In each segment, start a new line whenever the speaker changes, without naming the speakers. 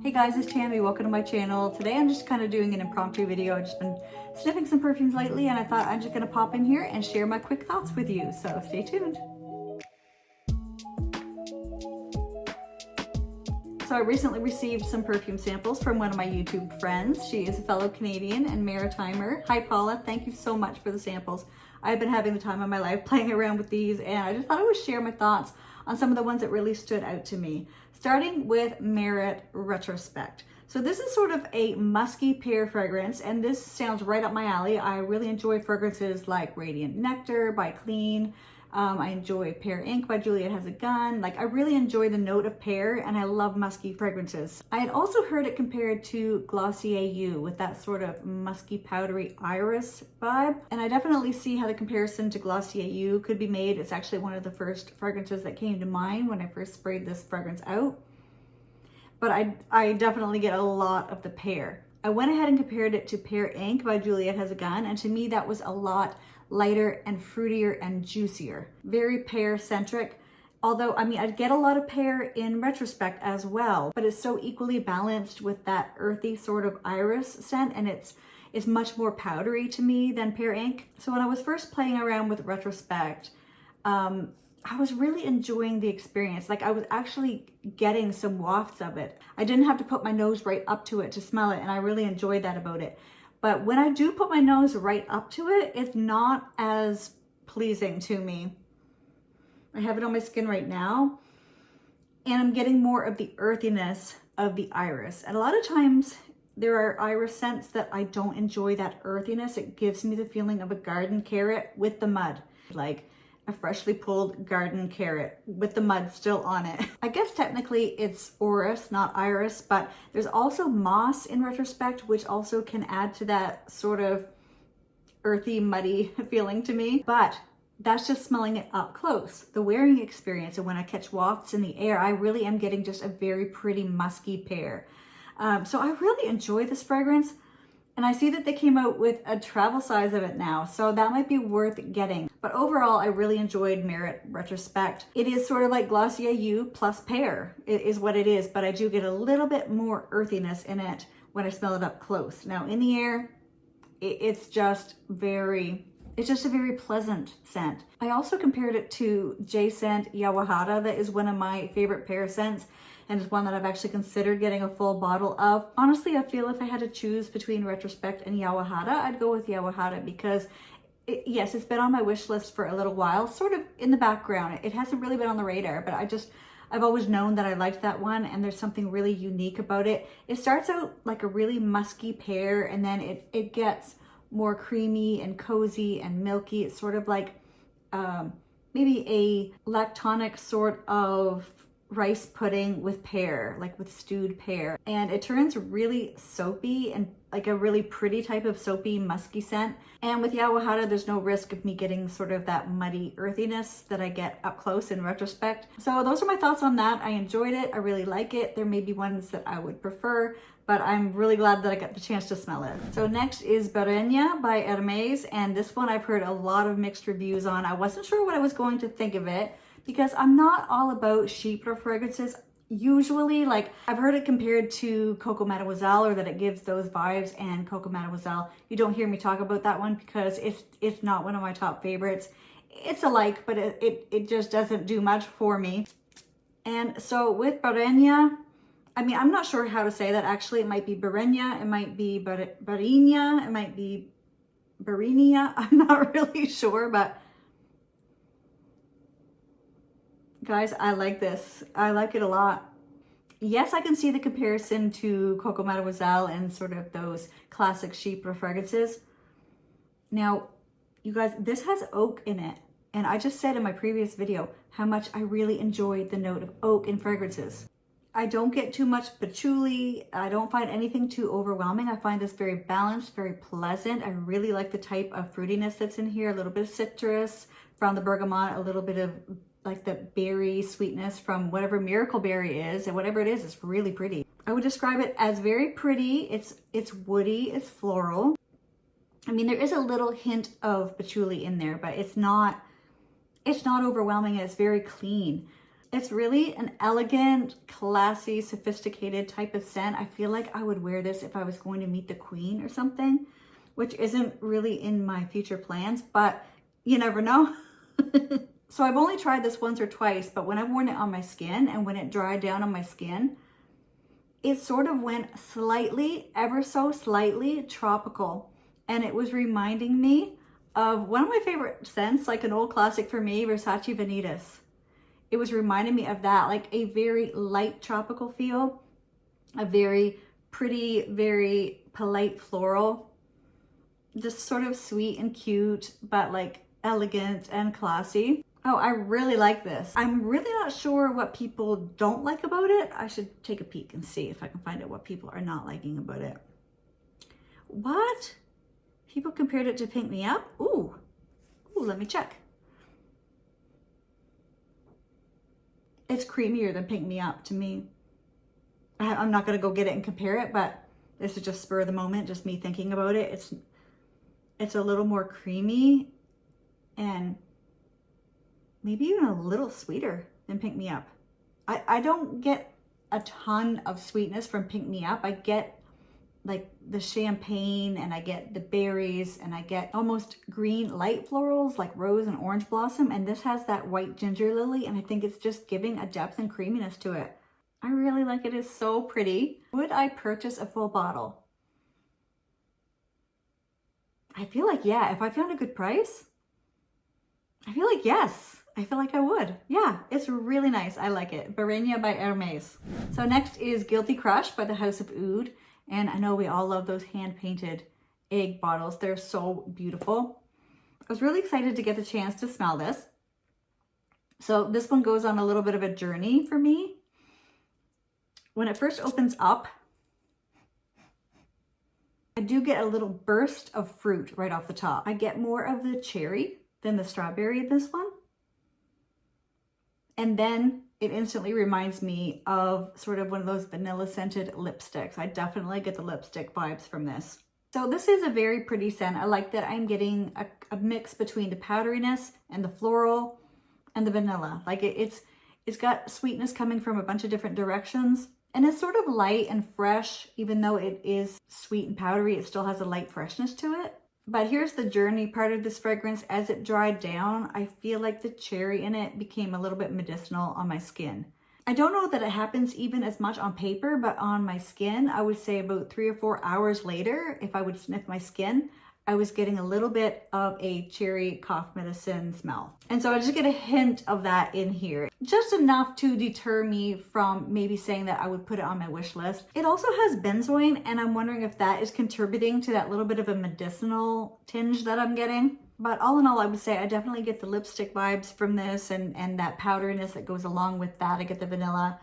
Hey guys, it's Tammy. Welcome to my channel. Today I'm just kind of doing an impromptu video. I've just been sniffing some perfumes lately and I thought I'm just going to pop in here and share my quick thoughts with you. So stay tuned. So I recently received some perfume samples from one of my YouTube friends. She is a fellow Canadian and Maritimer. Hi Paula, thank you so much for the samples. I've been having the time of my life playing around with these and I just thought I would share my thoughts on some of the ones that really stood out to me. Starting with Merit Retrospect. So this is sort of a musky pear fragrance and this sounds right up my alley. I really enjoy fragrances like Radiant Nectar by Clean. I enjoy Pear Inc by Juliette Has a Gun. Like I really enjoy the note of pear and I love musky fragrances. I had also heard it compared to Glossier You with that sort of musky powdery iris vibe. And I definitely see how the comparison to Glossier You could be made. It's actually one of the first fragrances that came to mind when I first sprayed this fragrance out. But I definitely get a lot of the pear. I went ahead and compared it to Pear Inc by Juliette Has a Gun, and to me that was a lot lighter and fruitier and juicier. Very pear centric. Although, I mean, I get a lot of pear in Retrospect as well, but it's so equally balanced with that earthy sort of iris scent, and it's much more powdery to me than Pear Inc. So when I was first playing around with Retrospect, I was really enjoying the experience. Like I was actually getting some wafts of it. I didn't have to put my nose right up to it to smell it, and I really enjoyed that about it. But when I do put my nose right up to it, it's not as pleasing to me. I have it on my skin right now, and I'm getting more of the earthiness of the iris. And a lot of times there are iris scents that I don't enjoy that earthiness. It gives me the feeling of a garden carrot with the mud. Like a freshly pulled garden carrot with the mud still on it. I guess technically it's orris, not iris, but there's also moss in Retrospect, which also can add to that sort of earthy, muddy feeling to me. But that's just smelling it up close. The wearing experience and when I catch wafts in the air, I really am getting just a very pretty musky pear. So I really enjoy this fragrance. And I see that they came out with a travel size of it now, so that might be worth getting. But overall, I really enjoyed Merit Retrospect. It is sort of like Glossier You plus pear, it is what it is, but I do get a little bit more earthiness in it when I smell it up close. Now in the air, it's just a very pleasant scent. I also compared it to J Scent Yawahada. That is one of my favorite pear scents, and it's one that I've actually considered getting a full bottle of. Honestly, I feel if I had to choose between Retrospect and Yawahada, I'd go with Yawahada because yes, it's been on my wish list for a little while, sort of in the background. It hasn't really been on the radar, but I've always known that I liked that one, and there's something really unique about it. It starts out like a really musky pear, and then it gets more creamy and cozy and milky. It's sort of like maybe a lactonic sort of rice pudding with pear, like with stewed pear. And it turns really soapy and like a really pretty type of soapy, musky scent. And with Yawahada, there's no risk of me getting sort of that muddy earthiness that I get up close in Retrospect. So those are my thoughts on that. I enjoyed it. I really like it. There may be ones that I would prefer, but I'm really glad that I got the chance to smell it. So next is Barénia by Hermès, and this one I've heard a lot of mixed reviews on. I wasn't sure what I was going to think of it because I'm not all about chypre fragrances. Usually, like I've heard it compared to Coco Mademoiselle, or that it gives those vibes, and Coco Mademoiselle, you don't hear me talk about that one because it's not one of my top favorites. It's alike, but it just doesn't do much for me. And so with Barénia, I mean, I'm not sure how to say that actually. It might be Barénia, it might be Barénia, it might be Barenia. I'm not really sure, but guys, I like this. I like it a lot. Yes, I can see the comparison to Coco Mademoiselle and sort of those classic chypre fragrances. Now, you guys, this has oak in it. And I just said in my previous video how much I really enjoyed the note of oak in fragrances. I don't get too much patchouli. I don't find anything too overwhelming. I find this very balanced, very pleasant. I really like the type of fruitiness that's in here. A little bit of citrus from the bergamot, a little bit of like the berry sweetness from whatever miracle berry is, and whatever it is, it's really pretty. I would describe it as very pretty. It's woody, it's floral. I mean, there is a little hint of patchouli in there, but it's not overwhelming. It's very clean. It's really an elegant, classy, sophisticated type of scent. I feel like I would wear this if I was going to meet the queen or something, which isn't really in my future plans, but you never know. So I've only tried this once or twice, but when I've worn it on my skin and when it dried down on my skin, it sort of went slightly, ever so slightly tropical. And it was reminding me of one of my favorite scents, like an old classic for me, Versace Vanitas. It was reminding me of that, like a very light tropical feel, a very pretty, very polite floral, just sort of sweet and cute, but like elegant and classy. Oh, I really like this. I'm really not sure what people don't like about it. I should take a peek and see if I can find out what people are not liking about it. What? People compared it to Pink Me Up? Ooh, let me check. It's creamier than Pink Me Up to me. I'm not gonna go get it and compare it, but this is just spur of the moment, just me thinking about it. It's a little more creamy and maybe even a little sweeter than Pink Me Up. I don't get a ton of sweetness from Pink Me Up. I get like the champagne and I get the berries and I get almost green light florals like rose and orange blossom. And this has that white ginger lily and I think it's just giving a depth and creaminess to it. I really like it. It's so pretty. Would I purchase a full bottle? I feel like, yeah, if I found a good price, I feel like yes. I feel like I would. Yeah, it's really nice. I like it. Barénia by Hermès. So next is Guilty Crush by the House of Oud. And I know we all love those hand-painted egg bottles. They're so beautiful. I was really excited to get the chance to smell this. So this one goes on a little bit of a journey for me. When it first opens up, I do get a little burst of fruit right off the top. I get more of the cherry than the strawberry in this one. And then it instantly reminds me of sort of one of those vanilla scented lipsticks. I definitely get the lipstick vibes from this. So this is a very pretty scent. I like that I'm getting a mix between the powderiness and the floral and the vanilla. Like it's got sweetness coming from a bunch of different directions. And it's sort of light and fresh, even though it is sweet and powdery, it still has a light freshness to it. But here's the journey part of this fragrance. As it dried down, I feel like the cherry in it became a little bit medicinal on my skin. I don't know that it happens even as much on paper, but on my skin, I would say about 3 or 4 hours later, if I would sniff my skin, I was getting a little bit of a cherry cough medicine smell. And so I just get a hint of that in here. Just enough to deter me from maybe saying that I would put it on my wish list. It also has benzoin, and I'm wondering if that is contributing to that little bit of a medicinal tinge that I'm getting. But all in all, I would say I definitely get the lipstick vibes from this and that powderiness that goes along with that. I get the vanilla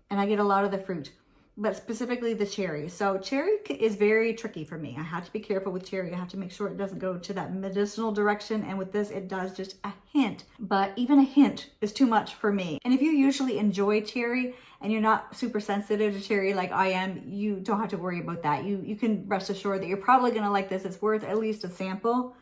and I get a lot of the fruit, but specifically the cherry. So cherry is very tricky for me. I have to be careful with cherry. I have to make sure it doesn't go to that medicinal direction. And with this, it does just a hint, but even a hint is too much for me. And if you usually enjoy cherry and you're not super sensitive to cherry like I am, you don't have to worry about that. You can rest assured that you're probably gonna like this. It's worth at least a sample.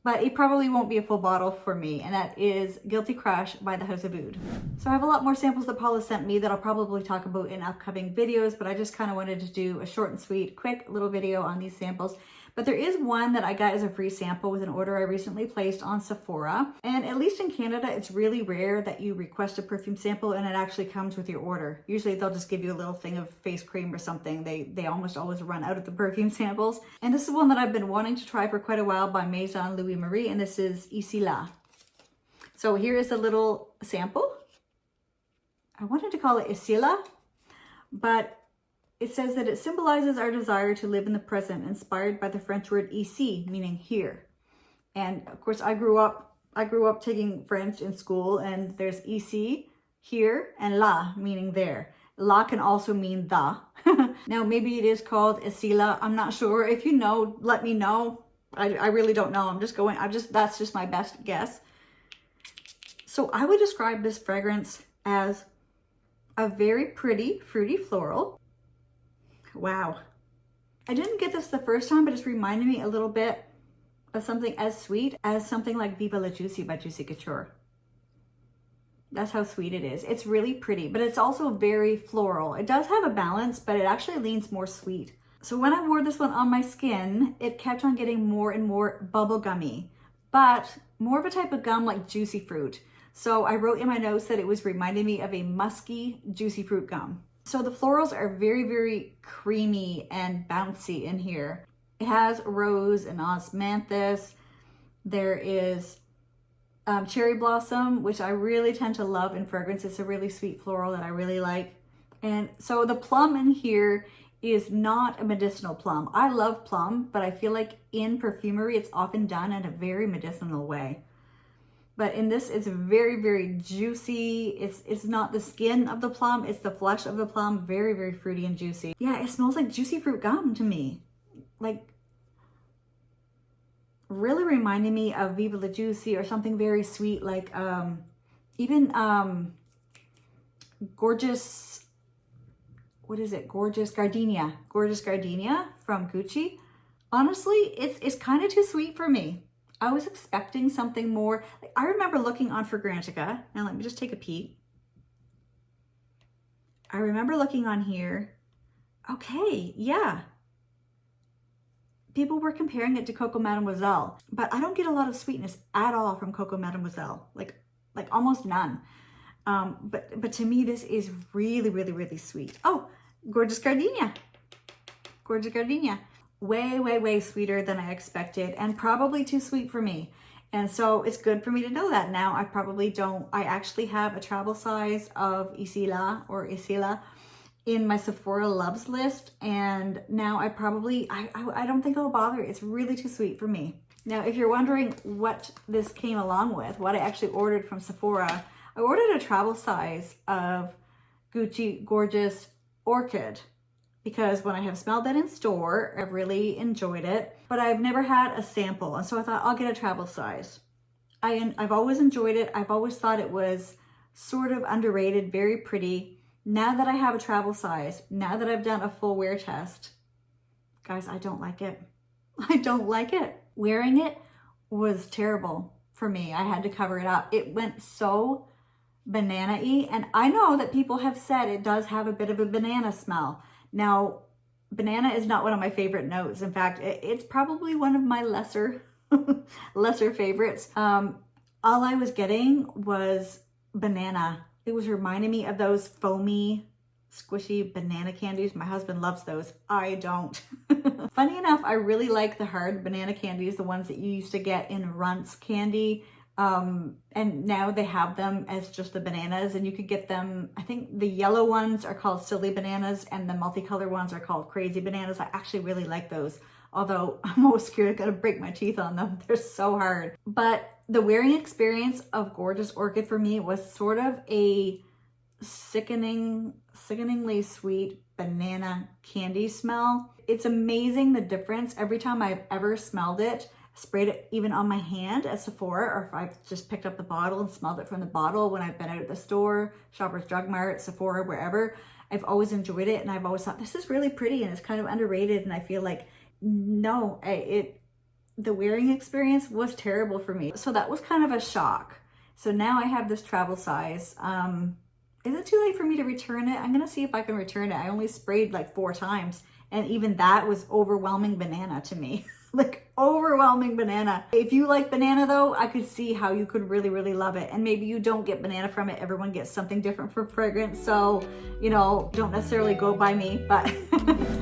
But it probably won't be a full bottle for me, and that is Guilty Crush by the House of Oud. So I have a lot more samples that Paula sent me that I'll probably talk about in upcoming videos, but I just kind of wanted to do a short and sweet, quick little video on these samples. But there is one that I got as a free sample with an order I recently placed on Sephora. And at least in Canada, it's really rare that you request a perfume sample and it actually comes with your order. Usually they'll just give you a little thing of face cream or something. They almost always run out of the perfume samples. And this is one that I've been wanting to try for quite a while by Maison Louis Marie, and this is Icila. So here is a little sample. I wanted to call it Icila, but it says that it symbolizes our desire to live in the present, inspired by the French word ici, meaning here. And of course, I grew up taking French in school, and there's ici, here, and la, meaning there. La can also mean the. Now, maybe it is called Icila. I'm not sure. If you know, let me know. I really don't know. That's just my best guess. So I would describe this fragrance as a very pretty, fruity floral. Wow. I didn't get this the first time, but it's reminded me a little bit of something as sweet as something like Viva La Juicy by Juicy Couture. That's how sweet it is. It's really pretty, but it's also very floral. It does have a balance, but it actually leans more sweet. So when I wore this one on my skin, it kept on getting more and more bubblegummy, but more of a type of gum like juicy fruit. So I wrote in my notes that it was reminding me of a musky, juicy fruit gum. So the florals are very, very creamy and bouncy in here. It has rose and osmanthus. There is cherry blossom, which I really tend to love in fragrance. It's a really sweet floral that I really like. And so the plum in here is not a medicinal plum. I love plum, but I feel like in perfumery, it's often done in a very medicinal way. But in this, it's very, very juicy. It's not the skin of the plum, it's the flesh of the plum. Very, very fruity and juicy. Yeah, it smells like juicy fruit gum to me. Like, really reminding me of Viva La Juicy or something very sweet, like even Gorgeous, what is it? Gorgeous Gardenia from Gucci. Honestly, it's kind of too sweet for me. I was expecting something more. Like, I remember looking on Fragrantica, and let me just take a peek. I remember looking on here. Okay, yeah. People were comparing it to Coco Mademoiselle, but I don't get a lot of sweetness at all from Coco Mademoiselle, like almost none. But to me, this is really, really, really sweet. Oh, Gorgeous Gardenia. Gorgeous Gardenia. Way, way, way sweeter than I expected, and probably too sweet for me. And so it's good for me to know that now. I actually have a travel size of Icila in my Sephora loves list, and now I don't think I'll bother. It's really too sweet for me. Now, if you're wondering what this came along with, what I actually ordered from Sephora, I ordered a travel size of Gucci Gorgeous Orchid, because when I have smelled that in store, I've really enjoyed it, but I've never had a sample, and so I thought I'll get a travel size. I've always enjoyed it. I've always thought it was sort of underrated, very pretty. Now that I have a travel size, now that I've done a full wear test, guys, I don't like it. I don't like it. Wearing it was terrible for me. I had to cover it up. It went so banana-y, and I know that people have said it does have a bit of a banana smell. Now, banana is not one of my favorite notes. In fact, it's probably one of my lesser favorites. All I was getting was banana. It was reminding me of those foamy, squishy banana candies. My husband loves those. I don't. Funny enough, I really like the hard banana candies, the ones that you used to get in Runts candy. And now they have them as just the bananas, and you could get them, I think the yellow ones are called silly bananas and the multicolored ones are called crazy bananas. I actually really like those, although I'm always scared I'm gonna break my teeth on them. They're so hard. But the wearing experience of Gorgeous Orchid for me was sort of a sickeningly sweet banana candy smell. It's amazing the difference every time I've ever smelled it. Sprayed it even on my hand at Sephora, or if I've just picked up the bottle and smelled it from the bottle when I've been out at the store, Shoppers Drug Mart, Sephora, wherever. I've always enjoyed it, and I've always thought this is really pretty and it's kind of underrated, and I feel like no, the wearing experience was terrible for me. So that was kind of a shock. So now I have this travel size. Is it too late for me to return it? I'm gonna see if I can return it. I only sprayed like 4 times, and even that was overwhelming banana to me. Like overwhelming banana. If you like banana though, I could see how you could really, really love it. And maybe you don't get banana from it. Everyone gets something different for fragrance. So, you know, don't necessarily go by me, but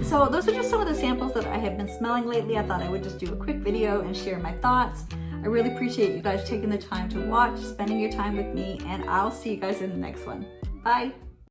so those are just some of the samples that I have been smelling lately. I thought I would just do a quick video and share my thoughts. I really appreciate you guys taking the time to watch, spending your time with me, and I'll see you guys in the next one. Bye.